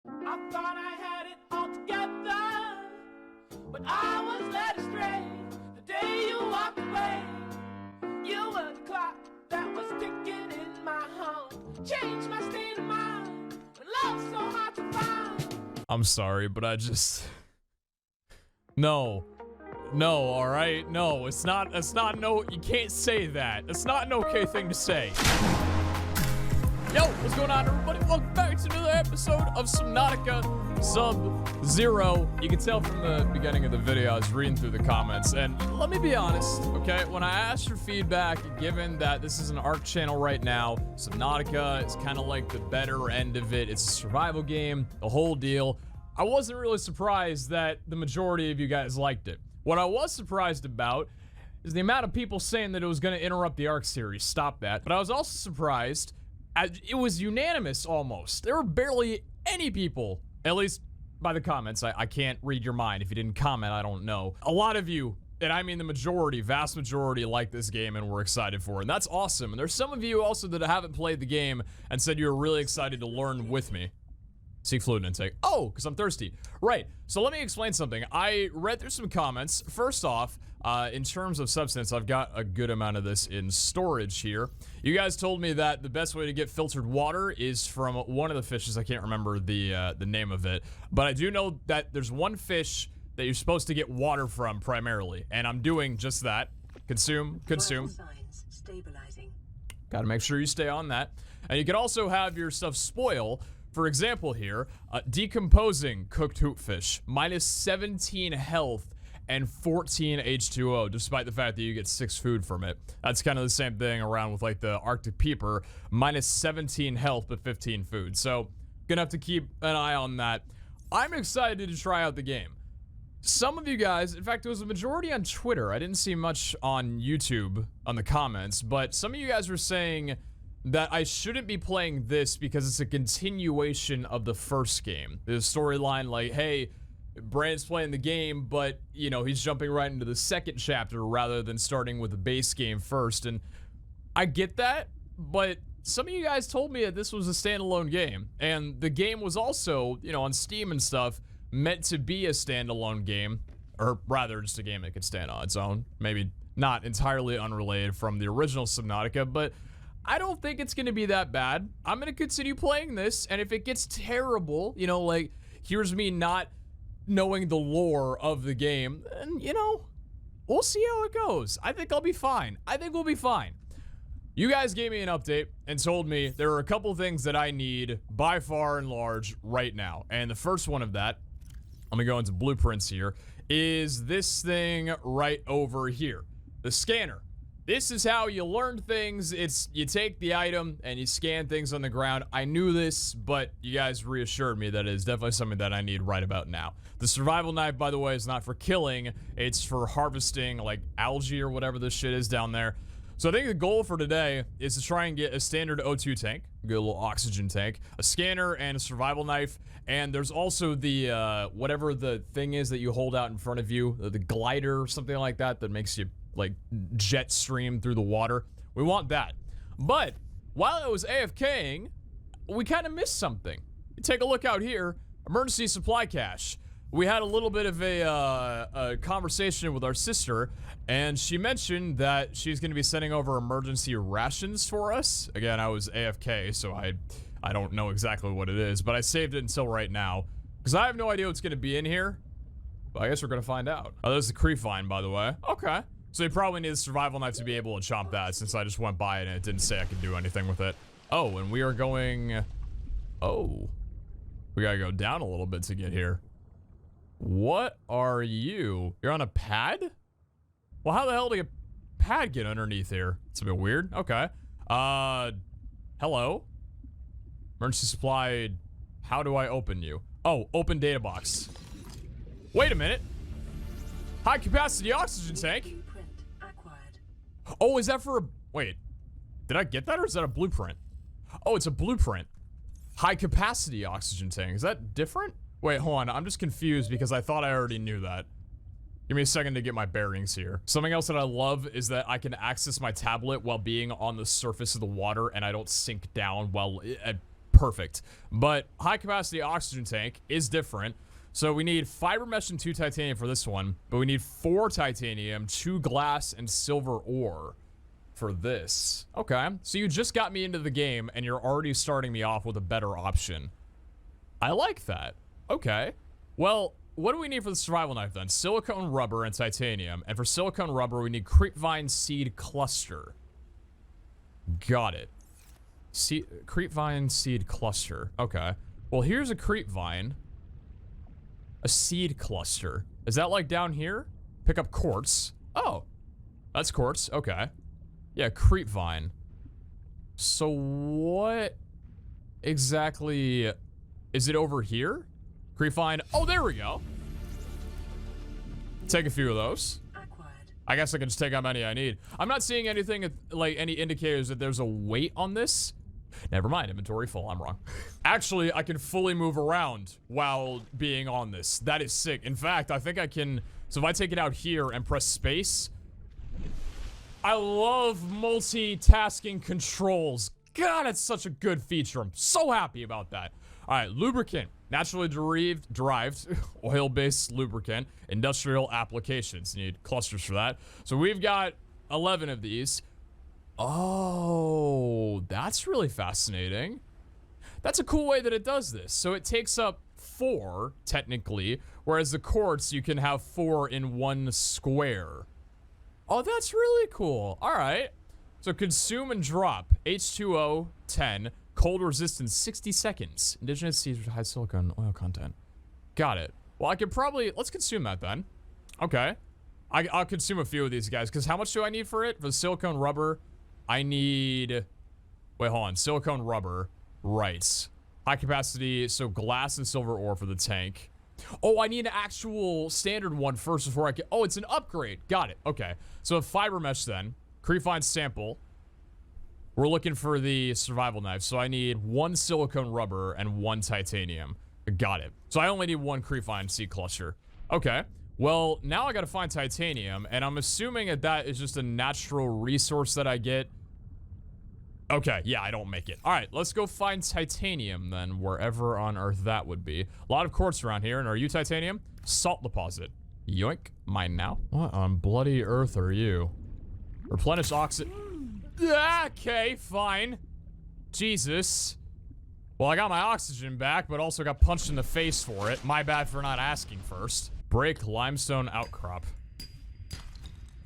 I thought I had it all together, but I was led astray the day you walked away. You were the clock that was ticking in my heart, changed my state of mind when love's so hard to find. I'm sorry, but I just... No, all right? No, it's not, no, you can't say that. It's not an okay thing to say. Yo, what's going on, everybody? Welcome back to another episode of Subnautica Sub-Zero. You can tell from the beginning of the video, I was reading through the comments, and let me be honest, okay? When I asked for feedback, given that this is an ARC channel right now, Subnautica is kind of like the better end of it. It's a survival game, the whole deal. I wasn't really surprised that the majority of you guys liked it. What I was surprised about is the amount of people saying that it was going to interrupt the ARC series. Stop that. But I was also surprised. It was unanimous almost. There were barely any people, at least by the comments. I can't read your mind. If you didn't comment, I don't know. A lot of you, and I mean the majority, vast majority, like this game and were excited for it. And that's awesome. And there's some of you also that haven't played the game and said you were really excited to learn with me. Seek fluid intake. Oh, because I'm thirsty. Right. So let me explain something. I read through some comments. First off, in terms of substance, I've got a good amount of this in storage here. You guys told me that the best way to get filtered water is from one of the fishes. I can't remember the name of it, but I do know that there's one fish that you're supposed to get water from primarily, and I'm doing just that. Consume. Signs stabilizing. Gotta make sure you stay on that. And you can also have your stuff spoil. For example here, decomposing cooked hoopfish, minus 17 health and 14 H2O, despite the fact that you get 6 food from it. That's kind of the same thing around with like the Arctic Peeper, minus 17 health but 15 food. So, gonna have to keep an eye on that. I'm excited to try out the game. Some of you guys, in fact, it was a majority on Twitter. I didn't see much on YouTube on the comments, but some of you guys were saying that I shouldn't be playing this because it's a continuation of the first game. The storyline, like, hey, Brandon's playing the game, but, you know, he's jumping right into the second chapter rather than starting with the base game first. And I get that, but some of you guys told me that this was a standalone game. And the game was also, you know, on Steam and stuff, meant to be a standalone game. Or rather, just a game that could stand on its own. Maybe not entirely unrelated from the original Subnautica, but I don't think it's going to be that bad. I'm going to continue playing this, and if it gets terrible, you know, like, here's me not knowing the lore of the game, and, you know, we'll see how it goes. I think I'll be fine. I think we'll be fine. You guys gave me an update and told me there are a couple things that I need by far and large right now, and the first one of that, I'm going to go into blueprints here, is this thing right over here, the scanner. This is how you learn things. It's, you take the item and you scan things on the ground. I knew this, but you guys reassured me that it is definitely something that I need right about now. The survival knife, by the way, is not for killing. It's for harvesting, like, algae or whatever this shit is down there. So I think the goal for today is to try and get a standard O2 tank, get a little oxygen tank, a scanner, and a survival knife. And there's also the, whatever the thing is that you hold out in front of you, the glider or something like that, that makes you, like, jet stream through the water. We want that. But while I was AFKing, we kind of missed something. Take a look out here. Emergency supply cache. We had a little bit of a conversation with our sister, and she mentioned that she's going to be sending over emergency rations for us. Again, I was AFK, so I don't know exactly what it is, but I saved it until right now, because I have no idea what's going to be in here. But I guess we're going to find out. Oh, there's the Creefine, by the way. Okay. So you probably need a survival knife to be able to chomp that, since I just went by it and it didn't say I could do anything with it. Oh, and we are going... Oh. We gotta go down a little bit to get here. What are you? You're on a pad? Well, how the hell did a pad get underneath here? It's a bit weird. Okay. Hello? Emergency supply... How do I open you? Oh, open data box. Wait a minute. High capacity oxygen tank? Oh, is that for a... Wait. Did I get that, or is that a blueprint? Oh, it's a blueprint. High capacity oxygen tank. Is that different? Wait, hold on. I'm just confused because I thought I already knew that. Give me a second to get my bearings here. Something else that I love is that I can access my tablet while being on the surface of the water and I don't sink down while perfect. But high capacity oxygen tank is different. So we need fiber mesh and 2 titanium for this one, but we need 4 titanium, 2 glass, and silver ore for this. Okay, so you just got me into the game and you're already starting me off with a better option. I like that. Okay. Well, what do we need for the survival knife then? Silicone rubber and titanium. And for silicone rubber, we need creepvine seed cluster. Got it. Creepvine seed cluster. Okay. Well, here's a creepvine. A seed cluster. Is that like down here? Pick up quartz. Oh, that's quartz. Okay. Yeah, creepvine. So what exactly is it over here? Creepvine. Oh, there we go. Take a few of those. Acquired. I guess I can just take how many I need. I'm not seeing anything like any indicators that there's a weight on this. Never mind, inventory full, I'm wrong. Actually, I can fully move around while being on this. That is sick. In fact, I think I can, so if I take it out here and press space, I love multitasking controls. God, it's such a good feature. I'm so happy about that. All right, lubricant, naturally derived oil-based lubricant, industrial applications. You need clusters for that. So we've got 11 of these. Oh, that's really fascinating. That's a cool way that it does this. So it takes up 4, technically, whereas the quartz, you can have 4 in 1 square. Oh, that's really cool. All right. So consume and drop. H2O, 10. Cold resistance, 60 seconds. Indigenous seeds with high silicon oil content. Got it. Well, I could probably, let's consume that then. Okay. I'll consume a few of these guys, because how much do I need for it? For the silicone rubber, I need, wait, hold on. Silicone rubber, right. High capacity, so glass and silver ore for the tank. Oh, I need an actual standard one first before I can, oh, it's an upgrade. Got it, okay. So a fiber mesh then, creepvine sample. We're looking for the survival knife, so I need 1 silicone rubber and 1 titanium. Got it. So I only need 1 creepvine seed cluster. Okay. Well, now I gotta find titanium, and I'm assuming that that is just a natural resource that I get. Okay, yeah, I don't make it. All right, let's go find titanium then, wherever on Earth that would be. A lot of quartz around here, and are you titanium? Salt deposit. Yoink, mine now. What on bloody Earth are you? Replenish oxygen. Okay, fine. Jesus. Well, I got my oxygen back, but also got punched in the face for it. My bad for not asking first. Break limestone outcrop.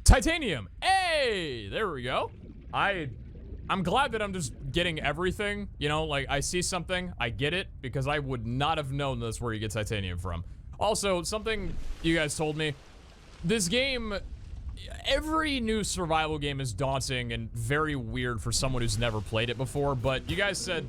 Titanium. Hey, there we go. I'm glad that I'm just getting everything. You know, like I see something, I get it, because I would not have known that's where you get titanium from. Also, something you guys told me, this game, every new survival game is daunting and very weird for someone who's never played it before, but you guys said,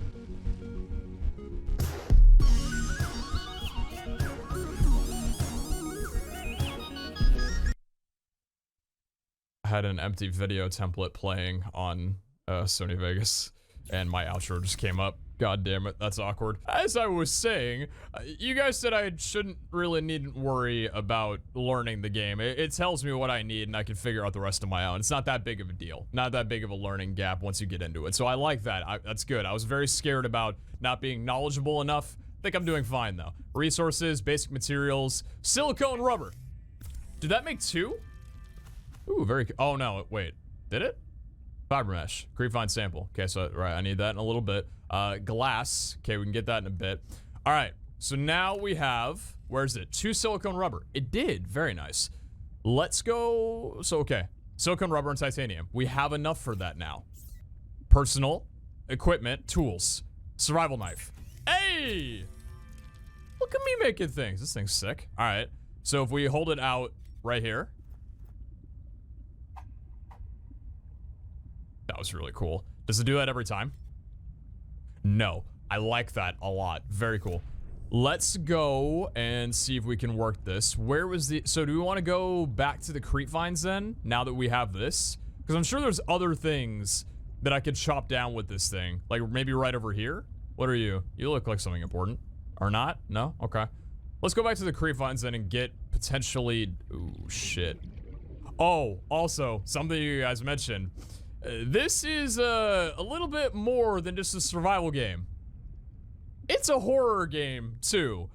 I had an empty video template playing on Sony Vegas, and my outro just came up. God damn it, that's awkward. As I was saying, you guys said I needn't worry about learning the game. It tells me what I need, and I can figure out the rest on my own. It's not that big of a deal. Not that big of a learning gap once you get into it. So I like that. That's good. I was very scared about not being knowledgeable enough. I think I'm doing fine, though. Resources, basic materials, silicone rubber. Did that make 2? Ooh, very, oh no, wait, did it? Fiber mesh, creepvine sample. Okay, so, right, I need that in a little bit. Glass, okay, we can get that in a bit. All right, so now we have, where's it? 2 silicone rubber. It did, very nice. Let's go, so okay, silicone rubber and titanium. We have enough for that now. Personal, equipment, tools, survival knife. Hey! Look at me making things. This thing's sick. All right, so if we hold it out right here, that was really cool. Does it do that every time? No. I like that a lot. Very cool. Let's go and see if we can work this. Where was the... So do we want to go back to the creepvines then, now that we have this? Because I'm sure there's other things that I could chop down with this thing. Like maybe right over here? What are you? You look like something important. Or not? No? Okay. Let's go back to the creepvines then and get potentially... Ooh, shit. Oh, also, something you guys mentioned... This is a little bit more than just a survival game. it's a horror game, too.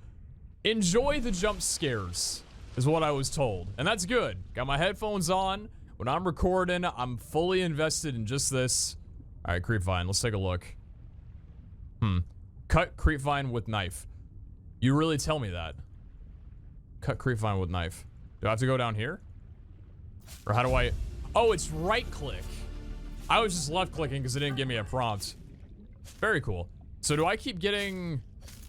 Enjoy the jump scares, is what I was told. And that's good. Got my headphones on. When I'm recording, I'm fully invested in just this. All right, creepvine. Let's take a look. Cut creepvine with knife. You really tell me that. Cut creepvine with knife. Do I have to go down here? Or how do I... Oh, it's right click. I was just left clicking because it didn't give me a prompt. Very cool. So do I keep getting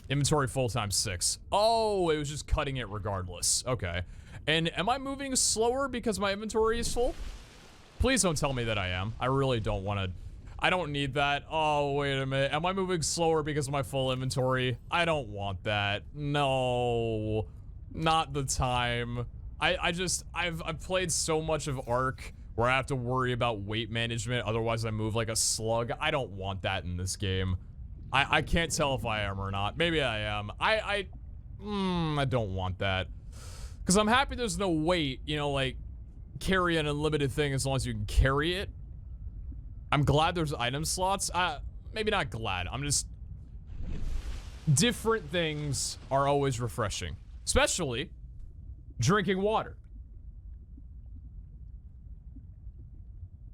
inventory full times 6? Oh, it was just cutting it regardless. Okay. And am I moving slower because my inventory is full? Please don't tell me that I am. I really don't want to... I don't need that. Oh, wait a minute. Am I moving slower because of my full inventory? I don't want that. No. Not the time. I've played so much of Ark where I have to worry about weight management, otherwise I move like a slug. I don't want that in this game. I can't tell if I am or not. Maybe I am. I don't want that. Because I'm happy there's no weight, you know, like, carry an unlimited thing as long as you can carry it. I'm glad there's item slots. Maybe not glad. I'm just... Different things are always refreshing. Especially drinking water.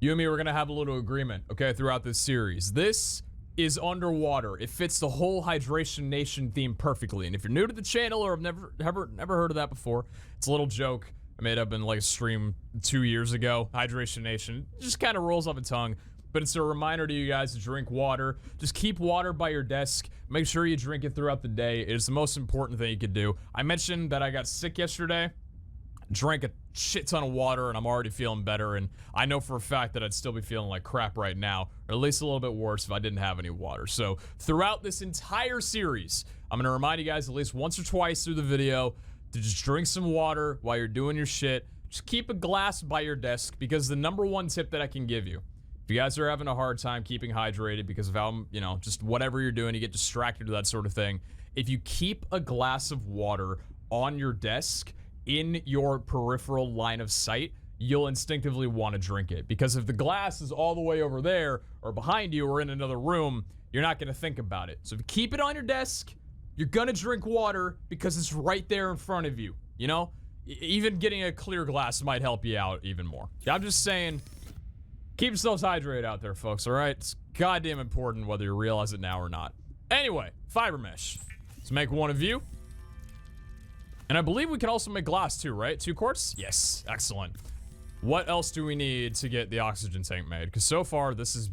You and me were gonna have a little agreement, okay, throughout this series. This is underwater. It fits the whole Hydration Nation theme perfectly. And if you're new to the channel or have never heard of that before, it's a little joke I made up in like a stream 2 years ago. Hydration Nation. It just kind of rolls off the tongue. But it's a reminder to you guys to drink water. Just keep water by your desk. Make sure you drink it throughout the day. It is the most important thing you could do. I mentioned that I got sick yesterday. Drank a shit ton of water and I'm already feeling better, and I know for a fact that I'd still be feeling like crap right now, or at least a little bit worse if I didn't have any water. So throughout this entire series, I'm gonna remind you guys at least once or twice through the video to just drink some water while you're doing your shit. Just keep a glass by your desk, because the #1 tip that I can give you, if you guys are having a hard time keeping hydrated because of how, you know, just whatever you're doing, you get distracted with that sort of thing, if you keep a glass of water on your desk in your peripheral line of sight, you'll instinctively want to drink it. Because if the glass is all the way over there or behind you or in another room, you're not going to think about it. So if you keep it on your desk, you're going to drink water because it's right there in front of you. You know, even getting a clear glass might help you out even more. I'm just saying, keep yourselves hydrated out there, folks, all right? It's goddamn important whether you realize it now or not. Anyway, fiber mesh. Let's make one of you. And I believe we can also make glass too, right? 2 quarts? Yes, excellent. What else do we need to get the oxygen tank made? Because so far, this is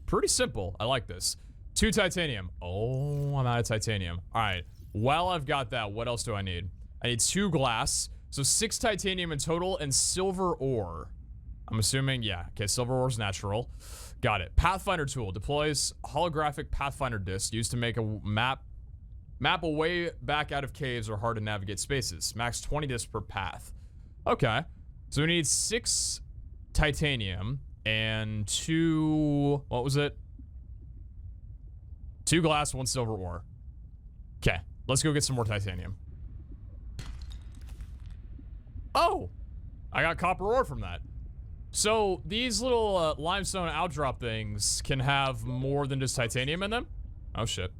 pretty simple. I like this. 2 titanium. Oh, I'm out of titanium. All right, while I've got that, what else do I need? I need 2 glass. So 6 titanium in total and silver ore. I'm assuming, yeah. Okay, silver ore is natural. Got it. Pathfinder tool. Deploys holographic Pathfinder disc used to make a map a way back out of caves or hard to navigate spaces. Max 20 discs per path. Okay. So we need 6 titanium and 2... What was it? 2 glass, 1 silver ore. Okay. Let's go get some more titanium. Oh! I got copper ore from that. So these little limestone outdrop things can have more than just titanium in them? Oh, shit.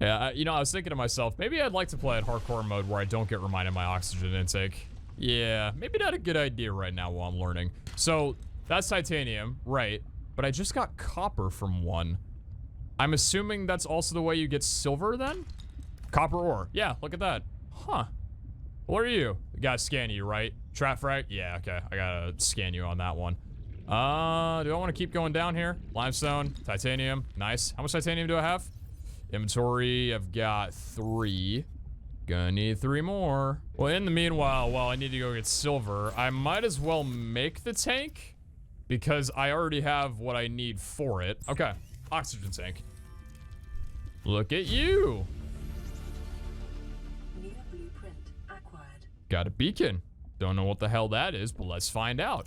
Yeah, you know, I was thinking to myself, maybe I'd like to play at hardcore mode where I don't get reminded my oxygen intake. Yeah, maybe not a good idea right now while I'm learning. So, that's titanium, right, but I just got copper from one. I'm assuming that's also the way you get silver then? Copper ore. Yeah, look at that. Huh. What are you? We gotta scan you, right? Trap frag? Yeah, okay. I gotta scan you on that one. Do I want to keep going down here? Limestone, titanium, nice. How much titanium do I have? Inventory, I've got 3. Gonna need 3 more. Well, in the meanwhile, while I need to go get silver, I might as well make the tank because I already have what I need for it. Okay, oxygen tank. Look at you. New blueprint acquired. Got a beacon. Don't know what the hell that is, but let's find out.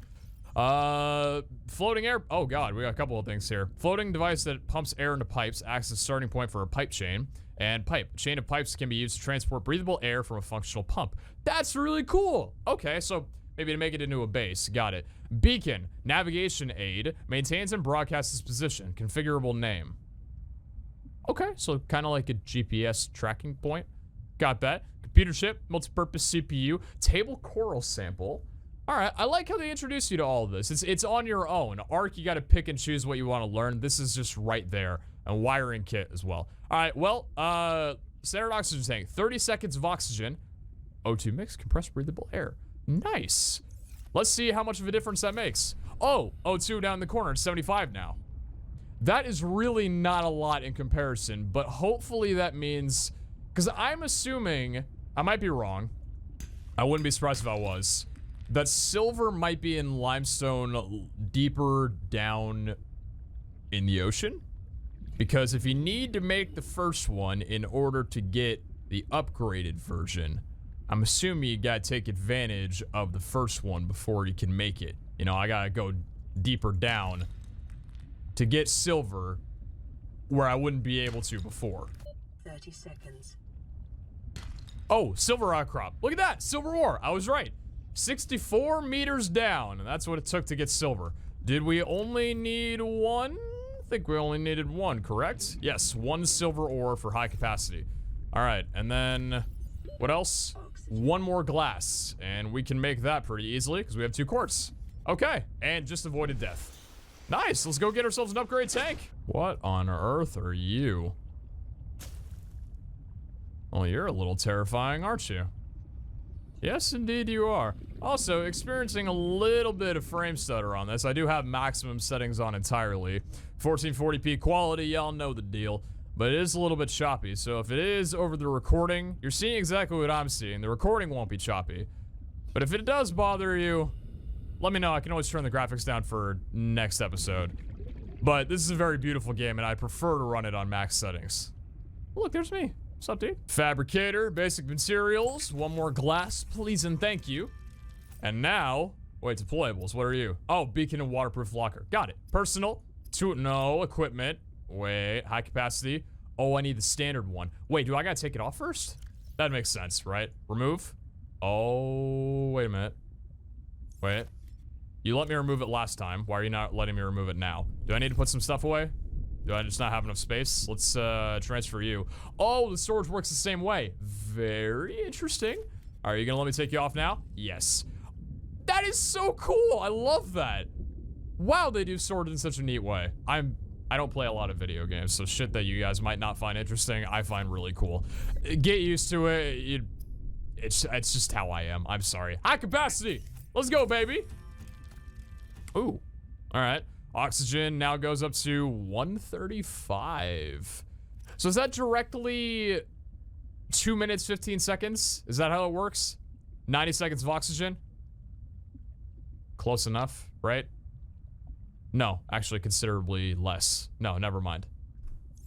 Floating air. Oh god, we got a couple of things here. Floating device that pumps air into pipes, acts as a starting point for a pipe chain. And pipe. A chain of pipes can be used to transport breathable air from a functional pump. That's really cool. Okay, so maybe to make it into a base. Got it. Beacon. Navigation aid. Maintains and broadcasts its position. Configurable name. Okay, so kind of like a GPS tracking point. Got that. Computer chip, multi-purpose CPU, table coral sample. All right, I like how they introduce you to all of this. It's on your own. Arc, you got to pick and choose what you want to learn. This is just right there. And wiring kit as well. All right, well, standard oxygen tank. 30 seconds of oxygen. O2 mix, compressed breathable air. Nice. Let's see how much of a difference that makes. Oh, O2 down in the corner. It's 75 now. That is really not a lot in comparison, but hopefully that means... Because I'm assuming... I might be wrong. I wouldn't be surprised if I was. That silver might be in limestone deeper down in the ocean. Because if you need to make the first one in order to get the upgraded version, I'm assuming you gotta take advantage of the first one before you can make it. You know, I gotta go deeper down to get silver where I wouldn't be able to before. 30 seconds. Oh, silver outcrop. Look at that, silver ore. I was right. 64 meters down, and that's what it took to get silver. Did we only need one? I think we only needed one, correct? Yes, one silver ore for high capacity. All right, and then what else? One more glass, and we can make that pretty easily because we have 2 quartz. Okay, and just avoided death. Nice, let's go get ourselves an upgrade tank. What on earth are you? Well, you're a little terrifying, aren't you? Yes, indeed you are. Also, experiencing a little bit of frame stutter on this. I do have maximum settings on entirely. 1440p quality, y'all know the deal. But it is a little bit choppy, so if it is over the recording, you're seeing exactly what I'm seeing. The recording won't be choppy. But if it does bother you, let me know. I can always turn the graphics down for next episode. But this is a very beautiful game, and I prefer to run it on max settings. Look, there's me. What's up, dude? Fabricator, basic materials, one more glass, please and thank you. And now, wait, deployables, what are you? Oh, beacon and waterproof locker. Got it. Personal, no, equipment. Wait, high capacity. Oh, I need the standard one. Wait, do I gotta take it off first? That makes sense, right? Remove. Oh, wait a minute. Wait. You let me remove it last time. Why are you not letting me remove it now? Do I need to put some stuff away? Do I just not have enough space? Let's transfer you. Oh, the storage works the same way. Very interesting. Are you gonna let me take you off now? Yes. That is so cool. I love that. Wow, they do storage in such a neat way. I don't play a lot of video games, so shit that you guys might not find interesting, I find really cool. Get used to it. It's just how I am. I'm sorry. High capacity. Let's go, baby. Ooh. All right. Oxygen now goes up to 135. So is that directly 2 minutes, 15 seconds? Is that how it works? 90 seconds of oxygen? Close enough, right? No, actually considerably less. No, never mind.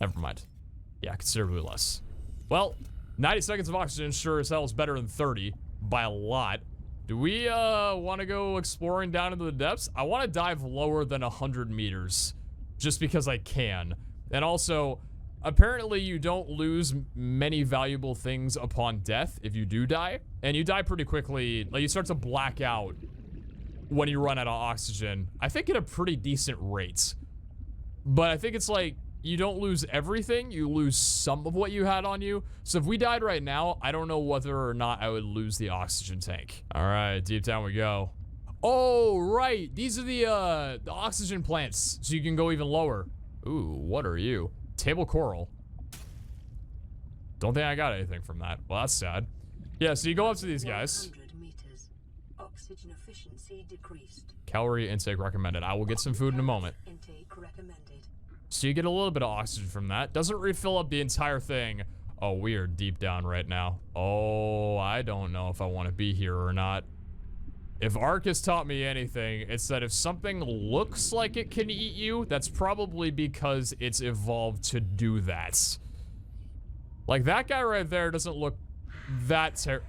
Never mind. Yeah, considerably less. Well, 90 seconds of oxygen sure as hell is better than 30 by a lot. Do we want to go exploring down into the depths? I want to dive lower than 100 meters just because I can. And also, apparently you don't lose many valuable things upon death if you do die. And you die pretty quickly. Like, you start to black out when you run out of oxygen. I think at a pretty decent rate. But I think it's like, you don't lose everything, you lose some of what you had on you. So if we died right now, I don't know whether or not I would lose the oxygen tank. All right, deep down we go. Oh, right, these are the oxygen plants, so you can go even lower. Ooh, what are you? Table coral. Don't think I got anything from that. Well, that's sad. Yeah, so you go up to these guys. 100 meters. Oxygen efficiency decreased. Calorie intake recommended. I will get some food in a moment. Intake recommended. So you get a little bit of oxygen from that. Doesn't refill up the entire thing. Oh, we are deep down right now. Oh, I don't know if I want to be here or not. If Ark has taught me anything, it's that if something looks like it can eat you, that's probably because it's evolved to do that. Like, that guy right there doesn't look that terrible.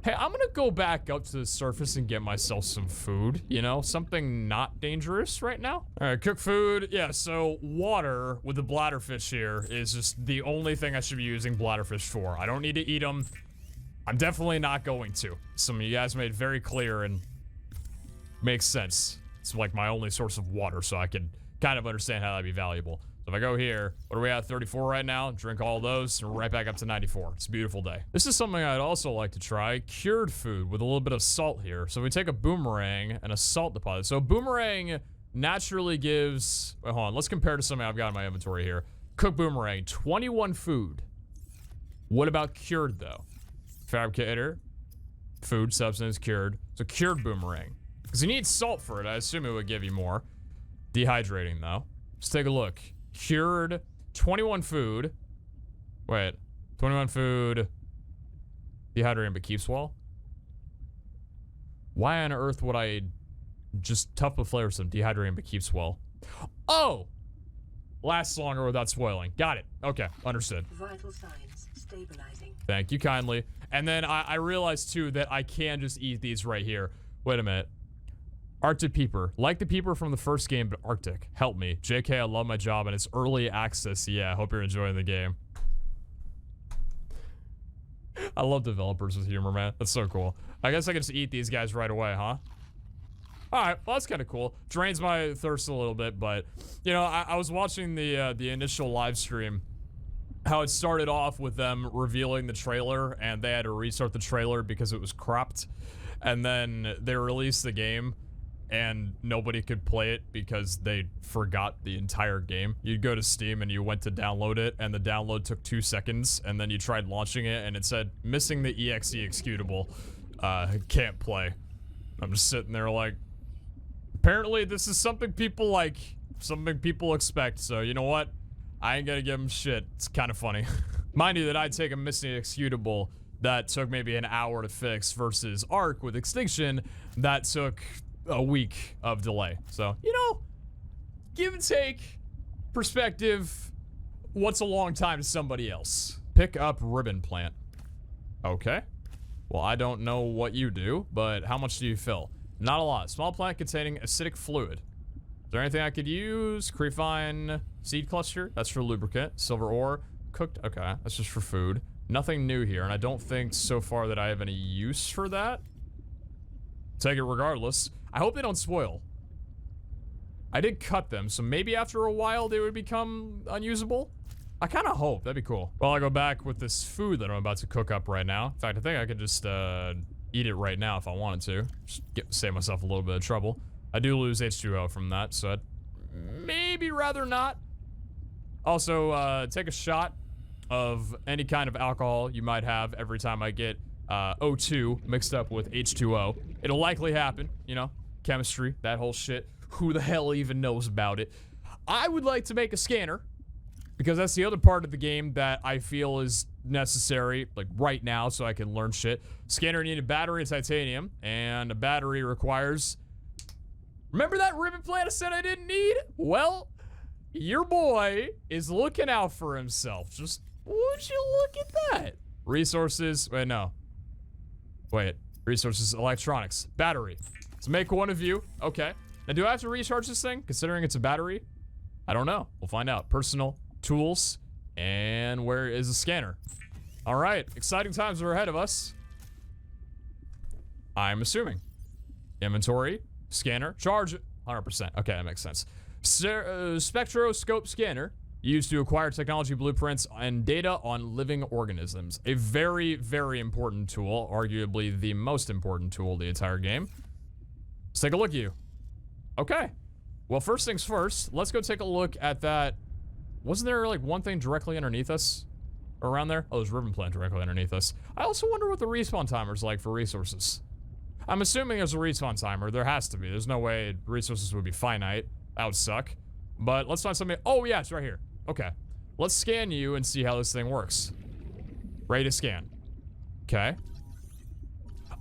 Hey, I'm gonna go back up to the surface and get myself some food, you know? Something not dangerous right now. All right, cook food. Yeah, so water with the bladderfish here is just the only thing I should be using bladderfish for. I don't need to eat them. I'm definitely not going to. Some of you guys made very clear, and makes sense. It's like my only source of water, so I can kind of understand how that'd be valuable. So if I go here, what are we at, 34 right now? Drink all those, and we're right back up to 94. It's a beautiful day. This is something I'd also like to try. Cured food with a little bit of salt here. So we take a boomerang and a salt deposit. So boomerang naturally gives... Wait, hold on. Let's compare to something I've got in my inventory here. Cooked boomerang, 21 food. What about cured, though? Fabricator, food, substance, cured. So cured boomerang. Because you need salt for it. I assume it would give you more. Dehydrating, though. Let's take a look. Cured, 21 food. Wait, 21 food. Dehydrating but keeps well? Why on earth would I just tough with flavor some dehydrating but keeps well? Oh! Lasts longer without spoiling. Got it. Okay, understood. Vital signs stabilizing. Thank you kindly. And then I realized too that I can just eat these right here. Wait a minute. Arctic Peeper. Like the Peeper from the first game, but Arctic. Help me. JK, I love my job, and it's early access. Yeah, I hope you're enjoying the game. I love developers with humor, man. That's so cool. I guess I can just eat these guys right away, huh? Alright, well, that's kind of cool. Drains my thirst a little bit, but, you know, I was watching the initial live stream, how it started off with them revealing the trailer, and they had to restart the trailer because it was cropped, and then they released the game, and nobody could play it because they forgot the entire game. You'd go to Steam and you went to download it, and the download took 2 seconds, and then you tried launching it, and it said, missing the EXE executable, can't play. I'm just sitting there like, apparently this is something people like, something people expect, so you know what? I ain't gonna give them shit. It's kind of funny. Mind you that I'd take a missing executable that took maybe an hour to fix versus Ark with Extinction that took a week of delay. So, you know, give and take, perspective, what's a long time to somebody else? Pick up ribbon plant. Okay. Well, I don't know what you do, but how much do you fill? Not a lot. Small plant containing acidic fluid. Is there anything I could use? Crefine seed cluster. That's for lubricant. Silver ore. Cooked. Okay. That's just for food. Nothing new here, and I don't think so far that I have any use for that. Take it regardless. I hope they don't spoil. I did cut them, so maybe after a while they would become unusable. I kind of hope. That'd be cool. Well, I go back with this food that I'm about to cook up right now. In fact, I think I could just eat it right now if I wanted to. Just save myself a little bit of trouble. I do lose H2O from that, so I'd maybe rather not. Also, take a shot of any kind of alcohol you might have every time I get O2 mixed up with H2O. It'll likely happen, you know, chemistry, that whole shit. Who the hell even knows about it? I would like to make a scanner, because that's the other part of the game that I feel is necessary, like right now, so I can learn shit. Scanner needed battery and titanium, and a battery requires... Remember that ribbon plant I said I didn't need? Well, your boy is looking out for himself. Just, would you look at that? Resources, wait, no. Wait, resources, electronics, battery. Let's make one of you. Okay. Now, do I have to recharge this thing, considering it's a battery? I don't know. We'll find out. Personal, tools, and where is the scanner? All right, exciting times are ahead of us. I'm assuming. Inventory, scanner, charge, 100%. Okay, that makes sense. Spectroscope scanner, used to acquire technology blueprints and data on living organisms. A very, very important tool, arguably the most important tool of the entire game. Let's take a look at you. Okay. Well, first things first, let's go take a look at that. Wasn't there like one thing directly underneath us? Or around there? Oh, there's ribbon plant directly underneath us. I also wonder what the respawn timer's like for resources. I'm assuming there's a respawn timer. There has to be. There's no way resources would be finite. That would suck. But let's find something. Oh, yeah, it's right here. Okay. Let's scan you and see how this thing works. Ready to scan. Okay.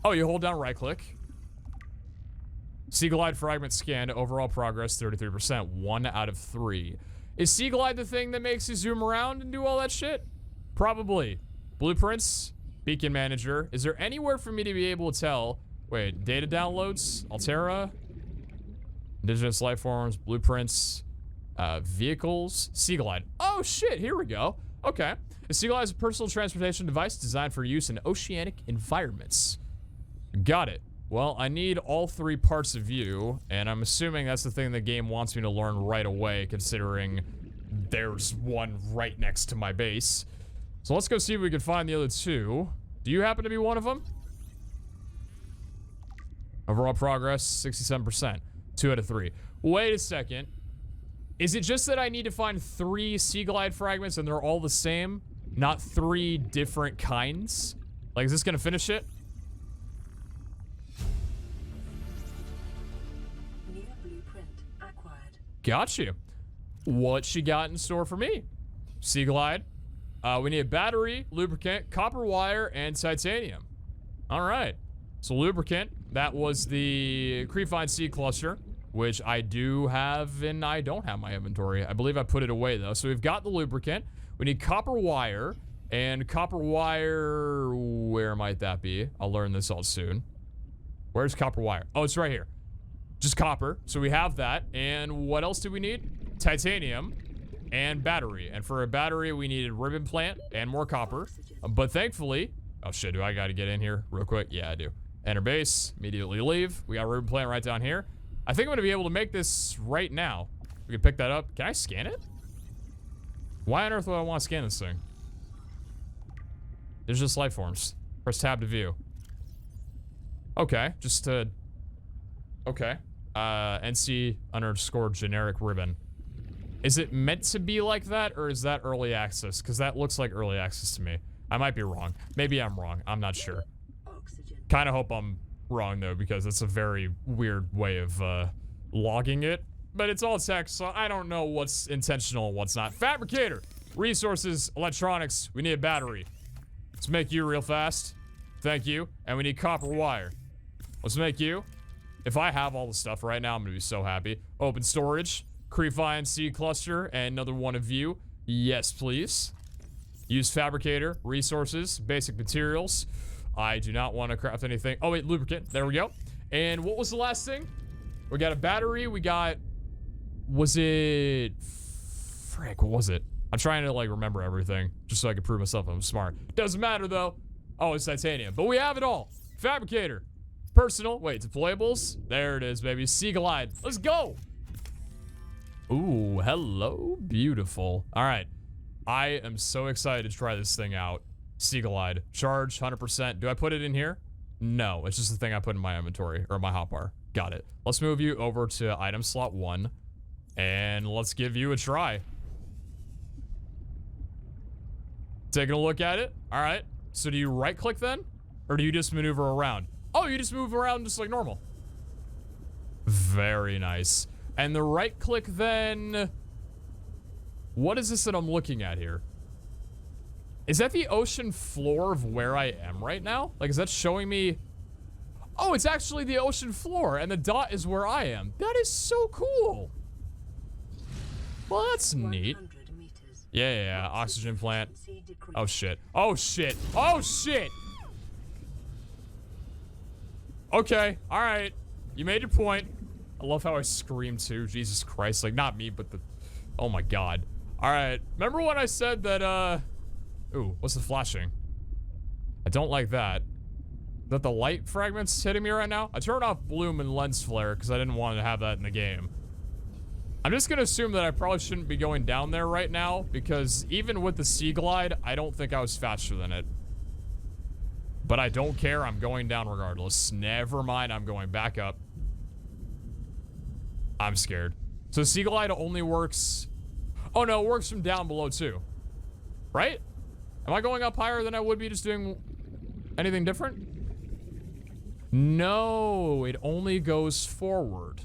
Oh, you hold down right click. Seaglide fragment scanned. Overall progress 33%. 1 out of 3. Is Seaglide the thing that makes you zoom around and do all that shit? Probably. Blueprints. Beacon manager. Is there anywhere for me to be able to tell? Wait, data downloads. Altera. Indigenous life forms. Blueprints. Vehicles. Seaglide. Oh shit, here we go. Okay. The Seaglide is a personal transportation device designed for use in oceanic environments. Got it. Well, I need all 3 parts of you, and I'm assuming that's the thing the game wants me to learn right away, considering there's one right next to my base. So let's go see if we can find the other 2. Do you happen to be one of them? Overall progress, 67%. 2 out of 3. Wait a second. Is it just that I need to find 3 seaglide fragments and they're all the same? Not 3 different kinds? Like, is this gonna finish it? New blueprint acquired. Got you. What she got in store for me? Seaglide. We need a battery, lubricant, copper wire, and titanium. All right. So lubricant, that was the Crefine Sea Cluster, which I do have and I don't have my inventory. I believe I put it away though. So we've got the lubricant. We need copper wire, and copper wire, where might that be? I'll learn this all soon. Where's copper wire? Oh, it's right here. Just copper. So we have that. And what else do we need? Titanium and battery. And for a battery, we needed ribbon plant and more copper. But thankfully, oh shit, do I gotta get in here real quick? Yeah, I do. Enter base, immediately leave. We got ribbon plant right down here. I think I'm gonna be able to make this right now. We can pick that up. Can I scan it? Why on earth would I want to scan this thing? There's just life forms. Press tab to view. Okay, just to... Okay. NC underscore generic ribbon. Is it meant to be like that, or is that early access? Because that looks like early access to me. I might be wrong. Maybe I'm wrong. I'm not sure. Kind of hope I'm wrong, though, because it's a very weird way of logging it. But it's all text, so I don't know what's intentional and what's not. Fabricator! Resources, electronics. We need a battery. Let's make you real fast. Thank you. And we need copper wire. Let's make you. If I have all the stuff right now, I'm gonna be so happy. Open storage. Crefine Sea Cluster, and another one of you. Yes, please. Use fabricator, resources, basic materials. I do not want to craft anything. Oh, wait, lubricant. There we go. And what was the last thing? We got a battery. We got... Was it... Frick, what was it? I'm trying to, like, remember everything, just so I can prove myself I'm smart. Doesn't matter, though. Oh, it's titanium. But we have it all. Fabricator. Personal. Wait, deployables? There it is, baby. Seaglide. Let's go! Ooh, hello. Beautiful. All right. I am so excited to try this thing out. Seaglide. Charge, 100%. Do I put it in here? No, it's just the thing I put in my inventory, or my hotbar. Got it. Let's move you over to item slot 1, and let's give you a try. Taking a look at it. All right. So do you right-click then? Or do you just maneuver around? Oh, you just move around just like normal. Very nice. And the right-click then... What is this that I'm looking at here? Is that the ocean floor of where I am right now? Like, is that showing me... Oh, it's actually the ocean floor, and the dot is where I am. That is so cool. Well, that's neat. Yeah, oxygen plant. Oh, shit. Oh, shit. Oh, shit! Okay, alright. You made your point. I love how I scream, too. Jesus Christ. Like, not me, but the... Oh, my God. Alright. Remember when I said that, Ooh, what's the flashing? I don't like that. Is that the light fragments hitting me right now? I turned off bloom and lens flare because I didn't want to have that in the game. I'm just gonna assume that I probably shouldn't be going down there right now because even with the seaglide, I don't think I was faster than it. But I don't care, I'm going down regardless. Never mind, I'm going back up. I'm scared. So seaglide only works... Oh no, it works from down below too. Right? Am I going up higher than I would be just doing anything different? No, it only goes forward.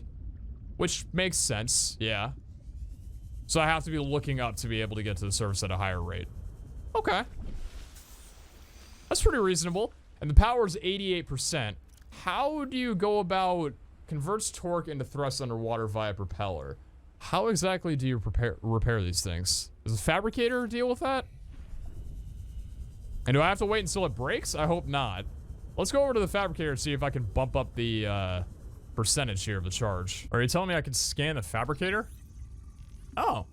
Which makes sense, yeah. So I have to be looking up to be able to get to the surface at a higher rate. Okay. That's pretty reasonable. And the power is 88%. How do you go about converts torque into thrust underwater via propeller? How exactly do you repair these things? Does the fabricator deal with that? And do I have to wait until it breaks? I hope not. Let's go over to the fabricator and see if I can bump up the percentage here of the charge. Are you telling me I can scan the fabricator? Oh.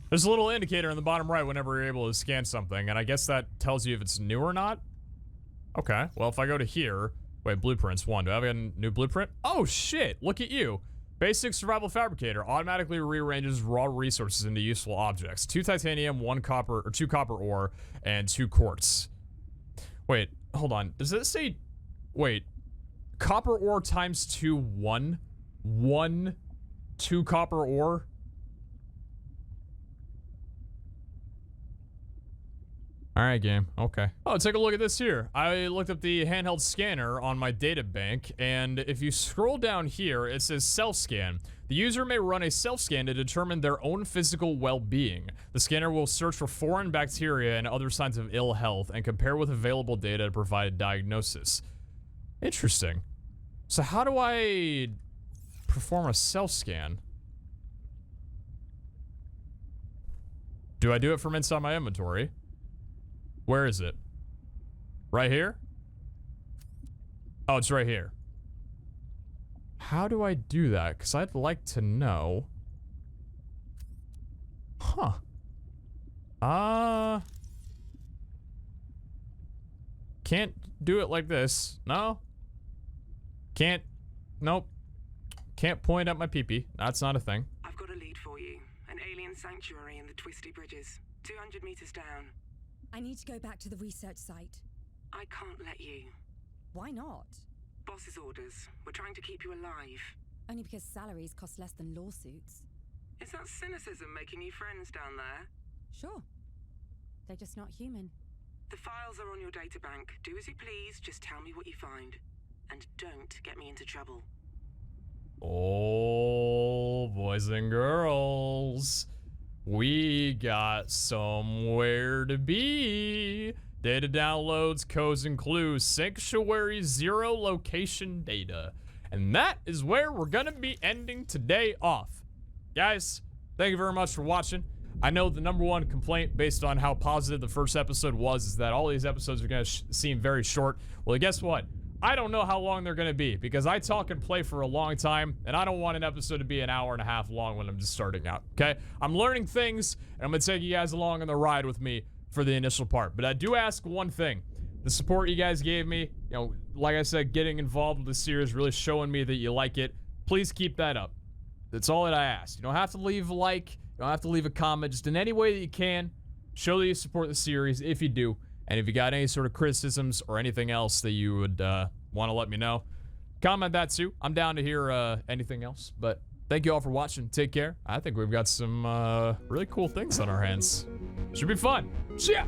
There's a little indicator in the bottom right whenever you're able to scan something, and I guess that tells you if it's new or not. Okay, well, if I go to here, Wait, blueprints. 1. Do I have a new blueprint? Oh, shit. Look at you. Basic survival fabricator automatically rearranges raw resources into useful objects. 2 titanium, 1 copper, or 2 copper ore, and 2 quartz. Wait, hold on. Does this say... Wait. Copper ore times 2, 1? 1, 2 copper ore? Alright, game. Okay. Oh, take a look at this here. I looked up the handheld scanner on my data bank, and if you scroll down here, it says self-scan. The user may run a self-scan to determine their own physical well-being. The scanner will search for foreign bacteria and other signs of ill health and compare with available data to provide a diagnosis. Interesting. So how do I perform a self-scan? Do I do it from inside my inventory? Where is it? Right here? Oh, it's right here. How do I do that? Because I'd like to know. Huh. Can't do it like this. No. Can't. Nope. Can't point at my pee-pee. That's not a thing. I've got a lead for you. An alien sanctuary in the Twisty Bridges. 200 meters down. I need to go back to the research site. I can't let you. Why not? Boss's orders. We're trying to keep you alive. Only because salaries cost less than lawsuits. Is that cynicism making you friends down there? Sure. They're just not human. The files are on your databank. Do as you please, just tell me what you find. And don't get me into trouble. Oh, boys and girls. We got somewhere to be. Data downloads, codes and clues, Sanctuary 0 location data. And that is where we're gonna be ending today off. Guys, thank you very much for watching. I know the #1 complaint based on how positive the first episode was is that all these episodes are gonna seem very short. Well, guess what? I don't know how long they're gonna be because I talk and play for a long time and I don't want an episode to be an hour and a half long when I'm just starting out, okay? I'm learning things and I'm gonna take you guys along on the ride with me for the initial part. But I do ask one thing. The support you guys gave me, you know, like I said, getting involved with the series, really showing me that you like it. Please keep that up. That's all that I ask. You don't have to leave a like, you don't have to leave a comment, just in any way that you can, show that you support the series if you do. And if you got any sort of criticisms or anything else that you would want to let me know, comment that too. I'm down to hear anything else. But thank you all for watching. Take care. I think we've got some really cool things on our hands. Should be fun. See ya!